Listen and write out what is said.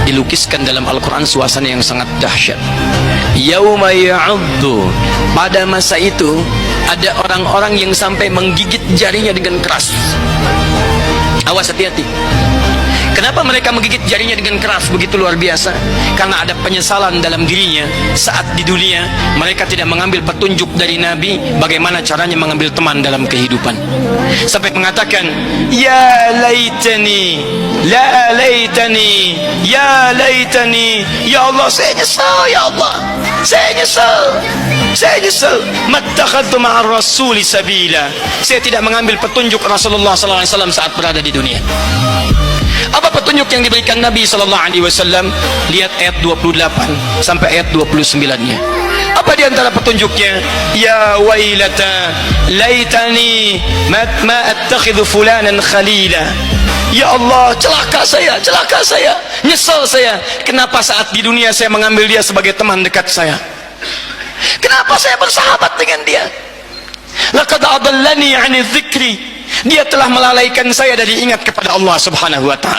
dilukiskan dalam Al-Quran suasana yang sangat dahsyat. Yauma ya'uddu, pada masa itu ada orang-orang yang sampai menggigit jarinya dengan keras. Awas, hati-hati. Kenapa mereka menggigit jarinya dengan keras begitu luar biasa? Karena ada penyesalan dalam dirinya saat di dunia mereka tidak mengambil petunjuk dari Nabi bagaimana caranya mengambil teman dalam kehidupan. Sampai mengatakan, ya laitani, la laitani, ya laitani, ya Allah saya nyesal, ya Allah saya nyesal, saya nyesal. Mattakhadtu ma'ar rasuli sabila, saya tidak mengambil petunjuk Rasulullah SAW saat berada di dunia. Apa petunjuk yang diberikan Nabi SAW? Lihat ayat 28 sampai ayat 29-nya. Apa di antara petunjuknya? Ya wailata laitani ma attakhidhu fulanan khalila. Ya Allah, celaka saya, nyesal saya. Kenapa saat di dunia saya mengambil dia sebagai teman dekat saya? Kenapa saya bersahabat dengan dia? Laqad adallani 'ani dzikri, dia telah melalaikan saya dari ingat kepada Allah Subhanahu wa ta'ala.